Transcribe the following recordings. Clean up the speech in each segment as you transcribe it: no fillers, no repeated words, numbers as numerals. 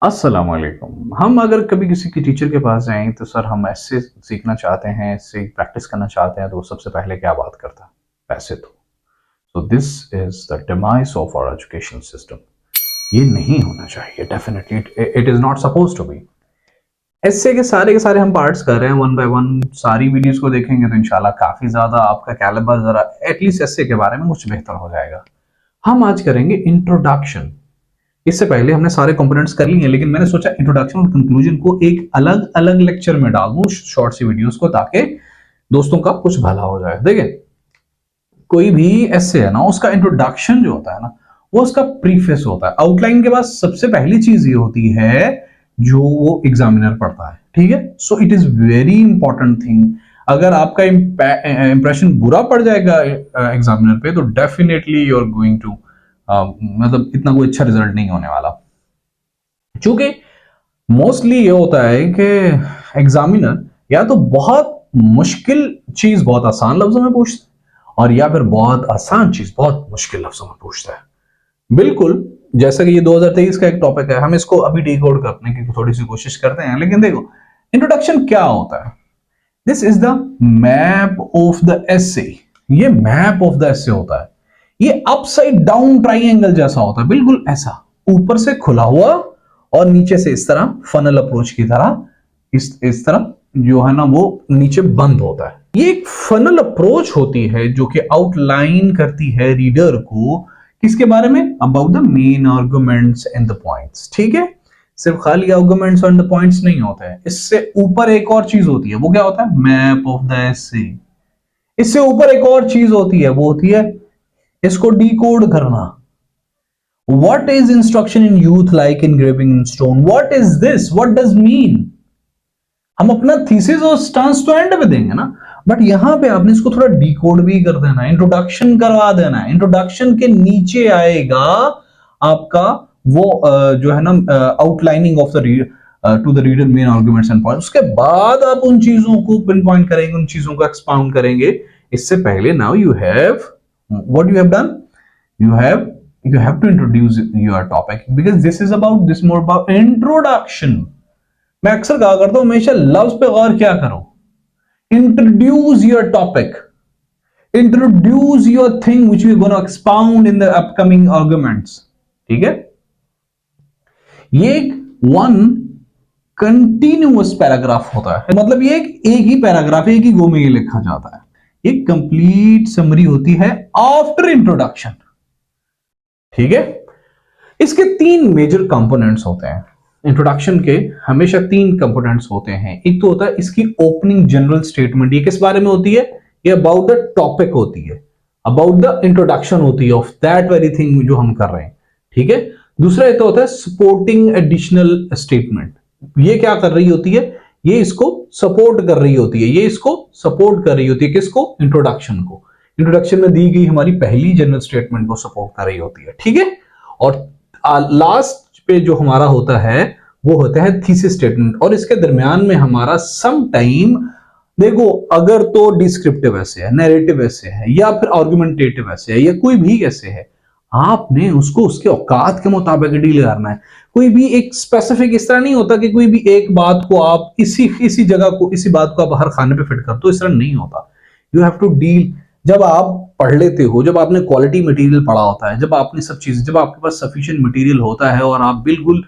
अस्सलाम वालेकुम। हम अगर कभी किसी की टीचर के पास जाएँ तो सर हम ऐसे सीखना चाहते हैं, ऐसे प्रैक्टिस करना चाहते हैं तो वो सबसे पहले क्या बात करता है? पैसे दो। So this is the demise of our education system. ये नहीं होना चाहिए definitely it is not supposed to be. Essay के सारे हम पार्ट्स कर रहे हैं वन बाय वन। सारी वीडियोज़ को देखेंगे तो इंशाल्लाह काफ़ी ज़्यादा आपका कैलिबर ज़रा एटलीस्ट एस्से के बारे में कुछ बेहतर हो जाएगा। हम आज करेंगे इंट्रोडक्शन। इससे पहले हमने सारे कंपोनेंट्स कर लिए हैं, लेकिन मैंने सोचा इंट्रोडक्शन और कंक्लूजन को एक अलग अलग लेक्चर में डाल दूं शॉर्ट सी वीडियोस को, ताकि दोस्तों का कुछ भला हो जाए। देखिए, कोई भी ऐसे है ना, उसका इंट्रोडक्शन जो होता है ना, वो उसका प्रीफेस होता है। आउटलाइन के बाद सबसे पहली चीज ये होती है जो वो एग्जामिनर पढ़ता है। ठीक है, so it is very important thing. अगर आपका इंप्रेशन बुरा पड़ जाएगा एग्जामिनर पे, तो definitely you are going to मतलब इतना कोई अच्छा रिजल्ट नहीं होने वाला। चूंकि मोस्टली ये होता है कि एग्जामिनर या तो बहुत मुश्किल चीज बहुत आसान लफ्जों में पूछता है, और या फिर बहुत आसान चीज बहुत मुश्किल लफ्जों में पूछता है। बिल्कुल जैसा कि ये 2023 का एक टॉपिक है, हम इसको अभी डिकोड करने की थोड़ी सी कोशिश करते हैं। लेकिन देखो, इंट्रोडक्शन क्या होता है? This is the map of the essay. ये मैप ऑफ द एसे होता है। ये अपसाइड डाउन ट्राइंगल जैसा होता है, बिल्कुल ऐसा, ऊपर से खुला हुआ और नीचे से इस तरह फनल अप्रोच की तरह इस तरह जो है ना वो नीचे बंद होता है। ये एक फनल अप्रोच होती है जो कि आउटलाइन करती है रीडर को किसके बारे में? About the main arguments and the points. ठीक है, सिर्फ खाली आर्गुमेंट्स एंड द पॉइंट्स नहीं होते हैं, इससे ऊपर एक और चीज होती है। वो क्या होता है? मैप ऑफ द एसे। इससे ऊपर एक और चीज होती है, वो होती है इसको डिकोड करना। What is instruction in youth like engraving in stone? What is this? What does mean? हम अपना थीसिस और स्टांस तो एंड पे देंगे ना, बट यहां पे आपने इसको थोड़ा डिकोड भी कर देना है, इंट्रोडक्शन करवा देना है। इंट्रोडक्शन के नीचे आएगा आपका वो जो है ना outlining of the two the reader main arguments and points. उसके बाद आप उन चीजों को पिन पॉइंट करेंगे, उन चीजों को एक्सपाउंड करेंगे। इससे पहले now you have what you have done, you have to introduce your topic because this more about introduction. मैं अक्सर कहा करता हूं, हमेशा लफ्ज पे गौर क्या करो। Introduce your topic, introduce your thing which you gonna expound in the upcoming arguments. ठीक है, ये एक वन कंटिन्यूअस पैराग्राफ होता है, मतलब ये एक ही पैराग्राफ एक ही गो में ये लिखा जाता है। एक कंप्लीट समरी होती है आफ्टर इंट्रोडक्शन। ठीक है, इसके तीन मेजर कंपोनेंट्स होते हैं। इंट्रोडक्शन के हमेशा तीन कंपोनेंट्स होते हैं। एक तो होता है इसकी ओपनिंग जनरल स्टेटमेंट, ये किस बारे में होती है? ये अबाउट द टॉपिक होती है, अबाउट द इंट्रोडक्शन होती है ऑफ दैट वेरी थिंग जो हम कर रहे हैं। ठीक है, दूसरा ये तो होता है सपोर्टिंग एडिशनल स्टेटमेंट। ये क्या कर रही होती है? ये इसको सपोर्ट कर रही होती है, ये इसको सपोर्ट कर रही होती है। किसको? इंट्रोडक्शन को। इंट्रोडक्शन में दी गई हमारी पहली जनरल स्टेटमेंट को सपोर्ट कर रही होती है। ठीक है, और लास्ट पे जो हमारा होता है वो होता है थीसिस स्टेटमेंट, और इसके दरमियान में हमारा सम टाइम, देखो अगर तो डिस्क्रिप्टिव ऐसे है, नैरेटिव ऐसे है, या फिर आर्गुमेंटेटिव ऐसे है, या कोई भी ऐसे है, आपने उसको उसके औकात के मुताबिक डील करना है। कोई भी एक स्पेसिफिक इस तरह नहीं होता कि कोई भी एक बात को आप इसी जगह को, इसी बात को आप हर खाने पे फिट कर दो, इस तरह नहीं होता। You have to deal. जब आप पढ़ लेते हो, जब आपने क्वालिटी मटेरियल पढ़ा होता है, जब आपने सब चीजें, जब आपके पास सफिशिएंट मटेरियल होता है और आप बिल्कुल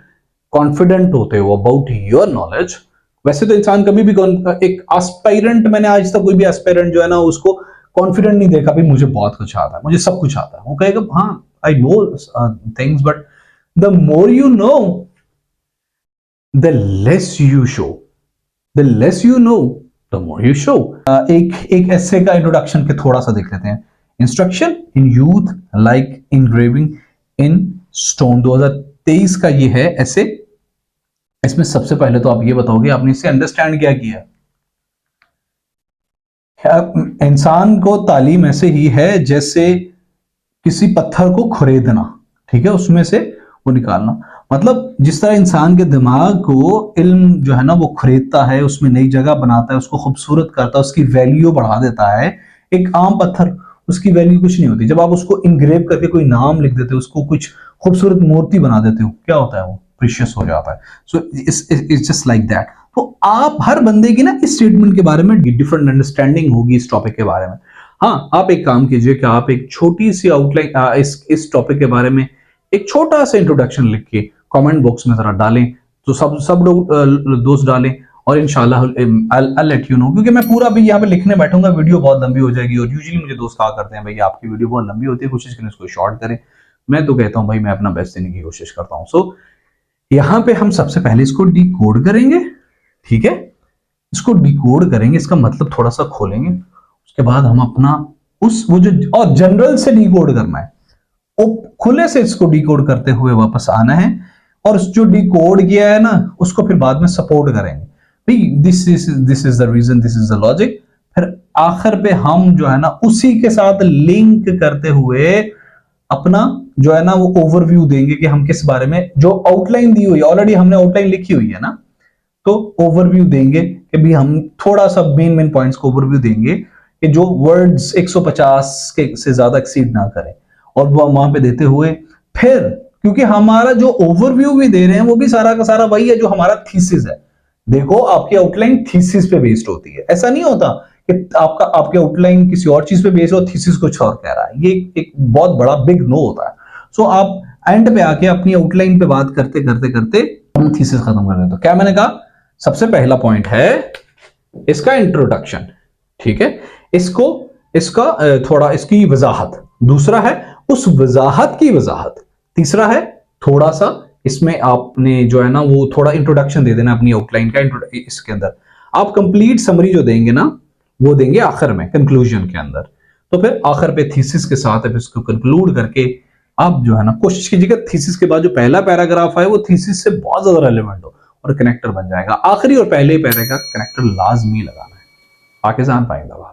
कॉन्फिडेंट होते हो अबाउट योर नॉलेज। वैसे तो इंसान कभी भी एक एस्पायरेंट, मैंने आज तक कोई भी एस्पायरेंट जो है ना उसको कॉन्फिडेंट नहीं देखा भी मुझे बहुत कुछ आता है, मुझे सब कुछ आता है। वो कहेगा हाँ I know things, but the more you know the less you show, the less you know the more you show. एक ऐसे का इंट्रोडक्शन के थोड़ा सा देख लेते हैं। Instruction in youth like engraving in stone 2023 का ये है ऐसे। इसमें सबसे पहले तो आप ये बताओगे आपने इससे अंडरस्टैंड क्या किया? इंसान को तालीम ऐसे ही है जैसे किसी पत्थर को खुरेदना। ठीक है, उसमें से वो निकालना, मतलब जिस तरह इंसान के दिमाग को इल्म जो है ना वो खुरेदता है, उसमें नई जगह बनाता है, उसको खूबसूरत करता है, उसकी वैल्यू बढ़ा देता है। एक आम पत्थर, उसकी वैल्यू कुछ नहीं होती। जब आप उसको इंग्रेव करके कोई नाम लिख देते हो, उसको कुछ खूबसूरत मूर्ति बना देते हो, क्या होता है? वो प्रीशियस हो जाता है। So it's just like that. तो आप हर बंदे की ना इस स्टेटमेंट के बारे में डिफरेंट अंडरस्टैंडिंग होगी इस टॉपिक के बारे में। हाँ, आप एक काम कीजिए कि आप एक छोटी सी आउटलाइन इस टॉपिक के बारे में एक छोटा सा इंट्रोडक्शन लिख के कमेंट बॉक्स में जरा डालें, तो सब लोग दोस्त डालें, और इंशाल्लाह आई लेट यू नो। क्योंकि मैं पूरा भी यहाँ पे लिखने बैठूंगा, वीडियो बहुत लंबी हो जाएगी, और यूजुअली मुझे दोस्त कहा करते हैं भाई आपकी वीडियो बहुत लंबी होती है, कोशिश करें इसको शॉर्ट करें। मैं तो कहता हूँ भाई मैं अपना बेस्ट देने की कोशिश करता हूँ। सो यहाँ पे हम सबसे पहले इसको डिकोड करेंगे, ठीक है। इसको डिकोड करेंगे, इसका मतलब थोड़ा सा खोलेंगे, उसके बाद हम अपना वो जो, और जनरल से डिकोड करना है, वो खुले से इसको डिकोड करते हुए वापस आना है, और जो डिकोड किया है ना उसको फिर बाद में सपोर्ट करेंगे भाई, this is the reason, this is the logic. फिर आखिर पे हम जो है ना उसी के साथ लिंक करते हुए अपना जो है ना वो ओवरव्यू देंगे कि हम किस बारे में, जो आउटलाइन दी हुई है ऑलरेडी हमने आउटलाइन लिखी हुई है ना, तो ओवरव्यू देंगे कि भी हम थोड़ा सा मेन पॉइंट्स को ओवरव्यू देंगे कि जो वर्ड्स 150 के से ज्यादा एक्सीड ना करें, और वो वहां पे देते हुए फिर, क्योंकि हमारा जो ओवरव्यू भी दे रहे हैं वो भी सारा का सारा वही है जो हमारा थीसिस है। देखो आपकी आउटलाइन थीसिस पे बेस्ड होती है, ऐसा नहीं होता कि आपके आउटलाइन किसी और चीज पे बेस्ड हो, थीसिस कुछ और कह रहा है, ये एक बहुत बड़ा बिग नो होता है। सो आप एंड पे आके अपनी आउटलाइन पे बात करते करते करते हम थीसिस खत्म कर देते। तो क्या मैंने कहा, सबसे पहला पॉइंट है इसका इंट्रोडक्शन, ठीक है, इसका थोड़ा इसकी वजाहत, दूसरा है उस वजाहत की वजाहत, तीसरा है थोड़ा सा इसमें आपने जो है ना वो थोड़ा इंट्रोडक्शन दे देना अपनी आउटलाइन का। इसके अंदर आप कंप्लीट समरी जो देंगे ना वो देंगे आखिर में कंक्लूजन के अंदर। तो फिर आखिर पे थीसिस के साथ अब इसको कंक्लूड करके आप जो है ना कोशिश कीजिएगा थीसिस के बाद जो पहला पैराग्राफ है वो थीसिस से बहुत ज्यादा रेलेवेंट हो और कनेक्टर बन जाएगा। आखिरी और पहले पैरे का कनेक्टर लाजमी लगाना है। पाकिस्तान पाइंदा।